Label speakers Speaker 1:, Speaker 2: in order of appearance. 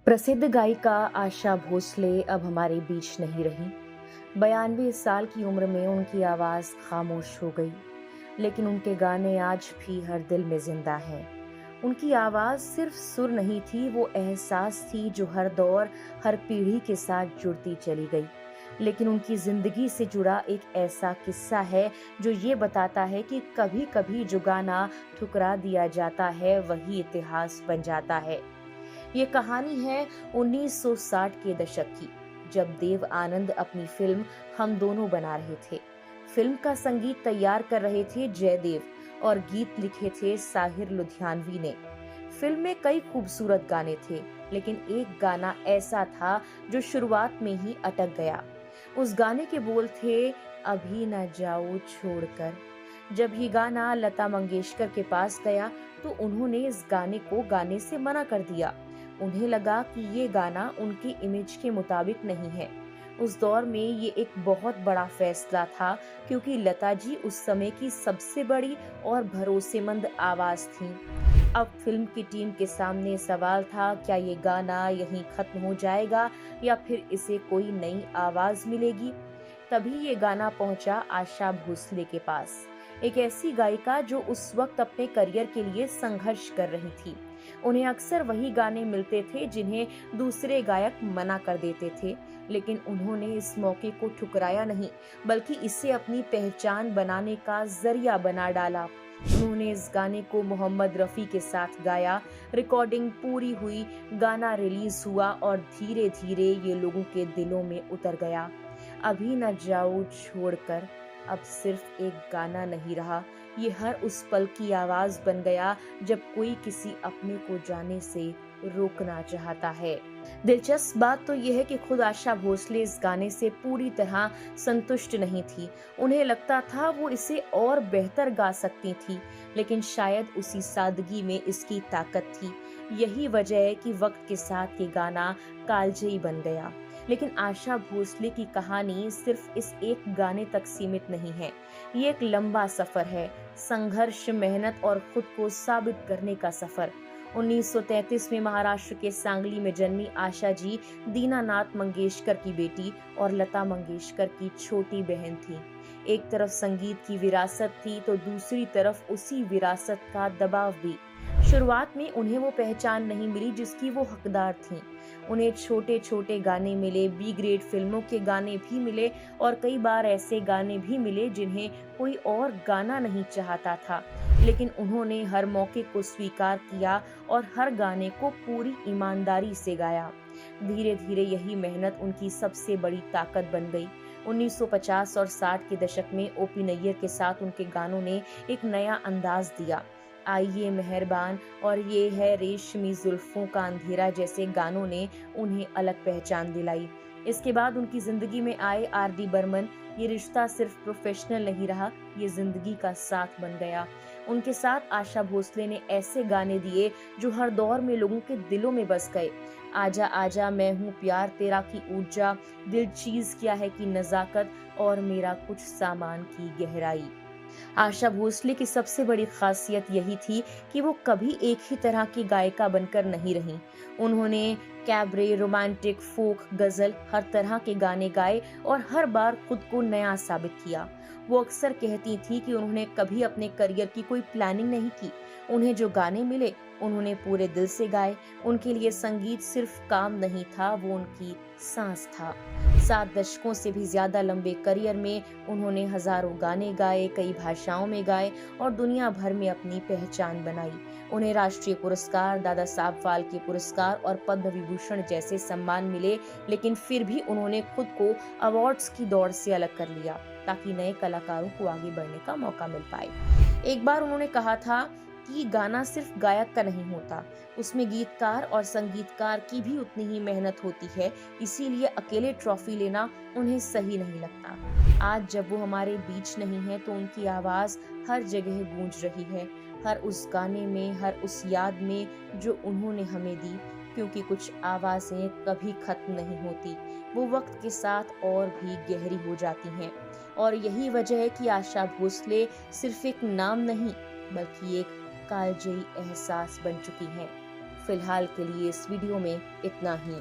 Speaker 1: प्रसिद्ध गायिका आशा भोसले अब हमारे बीच नहीं रहीं। 92 साल की उम्र में उनकी आवाज़ खामोश हो गई, लेकिन उनके गाने आज भी हर दिल में जिंदा हैं। उनकी आवाज़ सिर्फ सुर नहीं थी, वो एहसास थी जो हर दौर, हर पीढ़ी के साथ जुड़ती चली गई। लेकिन उनकी जिंदगी से जुड़ा एक ऐसा किस्सा है जो ये बताता है कि कभी-कभी जो गाना ठुकरा दिया जाता है, वही इतिहास बन जाता है। ये कहानी है 1960 के दशक की, जब देव आनंद अपनी फिल्म हम दोनों बना रहे थे। फिल्म का संगीत तैयार कर रहे थे जयदेव और गीत लिखे थे साहिर लुधियानवी ने। फिल्म में कई खूबसूरत गाने थे, लेकिन एक गाना ऐसा था जो शुरुआत में ही अटक गया। उस गाने के बोल थे, अभी न जाओ छोड़कर। जब ये गाना लता मंगेशकर के पास गया, तो उन्होंने इस गाने को गाने से मना कर दिया। उन्हें लगा कि ये गाना उनकी इमेज के मुताबिक नहीं है। उस दौर में ये एक बहुत बड़ा फैसला था, क्योंकि लता जी उस समय की सबसे बड़ी और भरोसेमंद आवाज थीं। अब फिल्म की टीम के सामने सवाल था, क्या ये गाना यहीं खत्म हो जाएगा या फिर इसे कोई नई आवाज मिलेगी। तभी ये गाना पहुंचा आशा भोसले के पास, एक ऐसी गायिका जो उस वक्त अपने करियर के लिए संघर्ष कर रही थी। उन्हें अक्सर वही गाने मिलते थे जिन्हें दूसरे गायक मना कर देते थे, लेकिन उन्होंने इस मौके को ठुकराया नहीं, बल्कि इसे अपनी पहचान बनाने का जरिया बना डाला। उन्होंने इस गाने को मोहम्मद रफी के साथ गाया, रिकॉर्डिंग पूरी हुई, गाना रिलीज हुआ और धीरे धीरे ये लोगों के दिलों में उतर गया। अभी न जाओ छोड़कर अब सिर्फ एक गाना नहीं रहा, ये हर उस पल की आवाज बन गया जब कोई किसी अपने को जाने से रोकना चाहता है। दिलचस्प बात तो यह है कि खुद आशा भोसले इस गाने से पूरी तरह संतुष्ट नहीं थी। उन्हें लगता था वो इसे और बेहतर गा सकती थी, लेकिन शायद उसी सादगी में इसकी ताकत थी। यही वजह है कि वक्त के साथ ये गाना कालजयी बन गया। लेकिन आशा भोसले की कहानी सिर्फ इस एक गाने तक सीमित नहीं है। ये एक लंबा सफर है, संघर्ष, मेहनत और खुद को साबित करने का सफर। 1933 में महाराष्ट्र के सांगली में जन्मी आशा जी दीनानाथ मंगेशकर की बेटी और लता मंगेशकर की छोटी बहन थी। एक तरफ संगीत की विरासत थी, तो दूसरी तरफ उसी विरासत का दबाव भी। शुरुआत में उन्हें वो पहचान नहीं मिली जिसकी वो हकदार थीं। उन्हें छोटे छोटे गाने मिले, बी ग्रेड फिल्मों के गाने भी मिले और कई बार ऐसे गाने भी मिले जिन्हें कोई और गाना नहीं चाहता था। लेकिन उन्होंने हर मौके को स्वीकार किया और हर गाने को पूरी ईमानदारी से गाया। धीरे धीरे यही मेहनत उनकी सबसे बड़ी ताकत बन गई। 1950 और 60 के दशक में ओपी नैयर के साथ उनके गानों ने एक नया अंदाज दिया। आइए मेहरबान और ये है रेशमी जुल्फों का अंधेरा जैसे गानों ने उन्हें अलग पहचान दिलाई। इसके बाद उनकी जिंदगी में आए आर डी बर्मन। ये रिश्ता सिर्फ प्रोफेशनल नहीं रहा, ये जिंदगी का साथ बन गया। उनके साथ आशा भोसले ने ऐसे गाने दिए जो हर दौर में लोगों के दिलों में बस गए। आजा आजा, मैं हूँ प्यार तेरा की ऊर्जा, दिल चीज क्या है की नजाकत और मेरा कुछ सामान की गहराई। आशा भोसले की सबसे बड़ी खासियत यही थी कि वो कभी एक ही तरह की गायिका बनकर नहीं रहीं। उन्होंने कैबरे, रोमांटिक, फोक, गजल, हर तरह के गाने गाए और हर बार खुद को नया साबित किया। वो अक्सर कहती थी कि उन्होंने कभी अपने करियर की कोई प्लानिंग नहीं की। उन्हें जो गाने मिले उन्होंने पूरे दिल से गाए। उनके लिए संगीत सिर्फ काम नहीं था, वो उनकी सांस था। 7 दशकों से भी ज्यादा लंबे करियर में उन्होंने हजारों गाने गाए, कई भाषाओं में गाए और दुनिया भर में अपनी पहचान बनाई। उन्हें राष्ट्रीय पुरस्कार, दादा साहब फाल्के पुरस्कार और पद्म विभूषण जैसे सम्मान मिले, लेकिन फिर भी उन्होंने खुद को अवार्ड्स की दौड़ से अलग कर लिया, ताकि नए कलाकारों को आगे बढ़ने का मौका मिल पाए। एक बार उन्होंने कहा था कि गाना सिर्फ गायक का नहीं होता, उसमें गीतकार और संगीतकार की भी उतनी ही मेहनत होती है, इसीलिए अकेले ट्रॉफी लेना उन्हें सही नहीं लगता। आज जब वो हमारे बीच नहीं है, तो उनकी आवाज हर जगह गूंज रही है, हर उस गाने में, हर उस याद में जो उन्होंने हमें दी, क्योंकि कुछ आवाजें कभी खत्म नहीं होती, वो वक्त के साथ और भी गहरी हो जाती हैं। और यही वजह है कि आशा भोसले सिर्फ एक नाम नहीं, बल्कि एक कालजयी एहसास बन चुकी हैं। फिलहाल के लिए इस वीडियो में इतना ही।